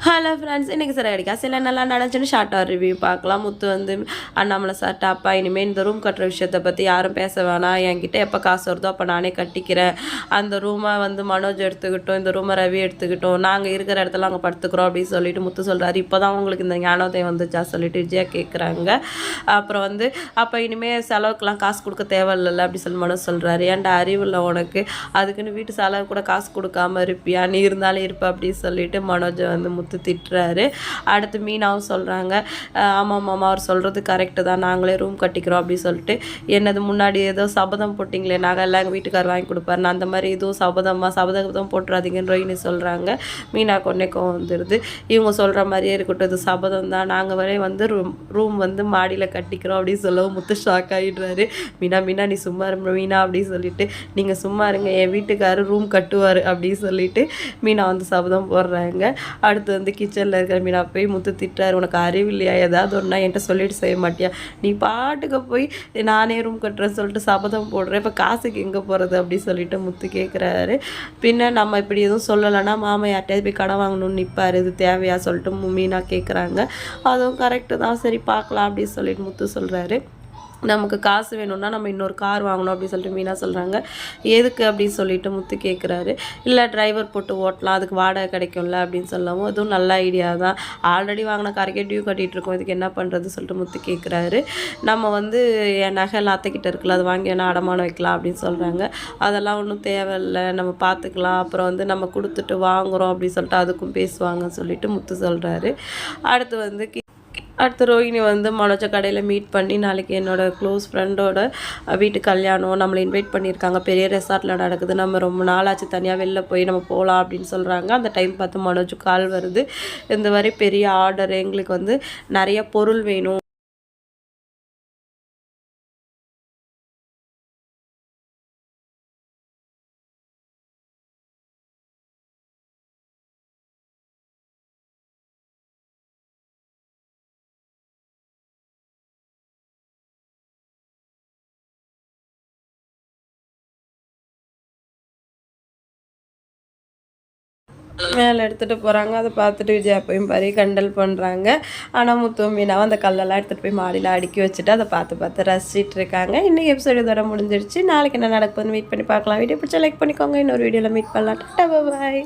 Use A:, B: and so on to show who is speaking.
A: Hello friends, இன்றைக்கி சரி அடிக்கா சில நல்லா நடந்துச்சுன்னு ஷார்ட்டாக ரிவ்யூ பார்க்கலாம். முத்து வந்து அண்ணாமலை சார்ட்ட, அப்பா இனிமேல் இந்த ரூம் கட்டுற விஷயத்தை பற்றி யாரும் பேச வேணாம், என்கிட்ட எப்போ காசு வருதோ அப்போ நானே கட்டிக்கிறேன், அந்த ரூமை வந்து மனோஜ் எடுத்துக்கிட்டோம், இந்த ரூமை ரவி எடுத்துக்கிட்டோம், நாங்கள் இருக்கிற இடத்துல அங்கே படுத்துக்கிறோம் அப்படின்னு சொல்லிட்டு முத்து சொல்கிறாரு. இப்போ தான் உங்களுக்கு இந்த ஞானோதயம் வந்துச்சா சொல்லிட்டு விஜயா கேட்குறாங்க. அப்புறம் வந்து அப்போ இனிமேல் செலவுக்கெலாம் காசு கொடுக்க தேவையில்லை அப்படி சொல்லி மனோஜ் சொல்கிறாரு. ஏன்டா அறிவில்லை உனக்கு, அதுக்குன்னு வீட்டு செலவு கூட காசு கொடுக்காம இருப்பியா, நீ இருந்தாலும் இருப்ப அப்படின்னு சொல்லிட்டு மனோஜை வந்து முத்து திட்டுறாரு. அடுத்து மீனாவும் சொல்கிறாங்க, ஆமாம் மாமா அவர் சொல்கிறது கரெக்டு தான், நாங்களே ரூம் கட்டிக்கிறோம் அப்படின்னு சொல்லிட்டு, என்னது முன்னாடி ஏதோ சபதம் போட்டிங்களே நகை எல்லாம் எங்கள் வீட்டுக்கார் வாங்கி கொடுப்பாரு, நான் அந்த மாதிரி எதுவும் சபதம் போட்டுறாதீங்கன்னு ரோஹினி சொல்கிறாங்க. மீனா கொன்னே கோவம் வந்துடுது. இவங்க சொல்கிற மாதிரியே இருக்கட்டும், இது சபதம் தான், நாங்கள் வரை வந்து ரூம் வந்து மாடியில் கட்டிக்கிறோம் அப்படின்னு சொல்லவும் முத்து ஷாக் ஆகிடுறாரு. மீனா நீ சும்மா இருந்த மீனா அப்படின்னு சொல்லிட்டு, நீங்கள் சும்மா இருங்க, என் வீட்டுக்காரர் ரூம் கட்டுவார் அப்படின்னு சொல்லிட்டு மீனா வந்து சபதம் போடுறாங்க. அடுத்து வந்து கிச்சனில் இருக்கிற மீனா போய் முத்து திட்டுறாரு, உனக்கு அறிவில்லையா, ஏதாவது ஒன்றா என்கிட்ட சொல்லிட்டு செய்ய மாட்டியா, நீ பாட்டுக்கு போய் நானே ரூம் கட்டுறேன்னு சொல்லிட்டு சபதம் போடுறேன், இப்போ காசுக்கு எங்கே போகிறது அப்படின்னு சொல்லிட்டு முத்து கேட்குறாரு. பின்ன நம்ம இப்படி எதுவும் சொல்லலைன்னா மாமா யார்கிட்டயாவது போய் கடன் வாங்கணும்னு நிற்பார், இது தேவையா சொல்லிட்டு மீனா கேட்குறாங்க. அதுவும் கரெக்டு தான், சரி பார்க்கலாம் அப்படின்னு சொல்லிட்டு முத்து சொல்கிறாரு. நமக்கு காசு வேணும்னா நம்ம இன்னொரு கார் வாங்கணும் அப்படின்னு சொல்லிட்டு மீனா சொல்கிறாங்க. எதுக்கு அப்படின்னு சொல்லிட்டு முத்து கேட்குறாரு. இல்லை டிரைவர் போட்டு ஓட்டலாம், அதுக்கு வாடகை கிடைக்கும்ல அப்படின்னு சொல்லவும், அதுவும் நல்ல ஐடியா தான், ஆல்ரெடி வாங்கின காருக்கே டியூ கட்டிகிட்ருக்கோம், இதுக்கு என்ன பண்ணுறது சொல்லிட்டு முத்து கேட்குறாரு. நம்ம வந்து என் நகை எல்லாம் அத்தைக்கிட்ட இருக்குல்ல, அது வாங்கி வேணால் அடமானம் வைக்கலாம் அப்படின்னு சொல்கிறாங்க. அதெல்லாம் ஒன்றும் தேவையில்லை, நம்ம பார்த்துக்கலாம், அப்புறம் வந்து நம்ம கொடுத்துட்டு வாங்குகிறோம் அப்படின்னு சொல்லிட்டு அதுக்கும் பேசுவாங்கன்னு சொல்லிட்டு முத்து சொல்கிறாரு. அடுத்து ரோஹினி வந்து மனோஜ கடையில் மீட் பண்ணி, நாளைக்கு என்னோடய க்ளோஸ் ஃப்ரெண்டோட வீட்டு கல்யாணம், நம்மளை இன்வைட் பண்ணியிருக்காங்க, பெரிய ரெசார்ட்டில் நடக்குது, நம்ம ரொம்ப நாளாச்சு தனியாக வெளில போய் நம்ம போகலாம் அப்படின்னு சொல்கிறாங்க. அந்த டைம் பார்த்து மனோஜ் கால் வருது, இந்த மாதிரி பெரிய ஆர்டர், எங்களுக்கு வந்து நிறைய பொருள் வேணும், மேலே எடுத்துகிட்டு போகிறாங்க. அதை பார்த்துட்டு விஜயா போய் பாரு கண்டல் பண்ணுறாங்க. ஆனால் முத்துவும் மீனாவும் அந்த கல்லெல்லாம் எடுத்துகிட்டு போய் மாடியில் அடுக்கி வச்சுட்டு அதை பார்த்து ரசிச்சிட்டு இருக்காங்க. இன்றைக்கி எபிசோடு இதோட முடிஞ்சிருச்சு. நாளைக்கு என்ன நடக்குதுன்னு வெயிட் பண்ணி பார்க்கலாம். வீடியோ பிடிச்சா லைக் பண்ணிக்கோங்க. இன்னொரு வீடியோவில் மீட் பண்ணலாம். டாடா பாய்.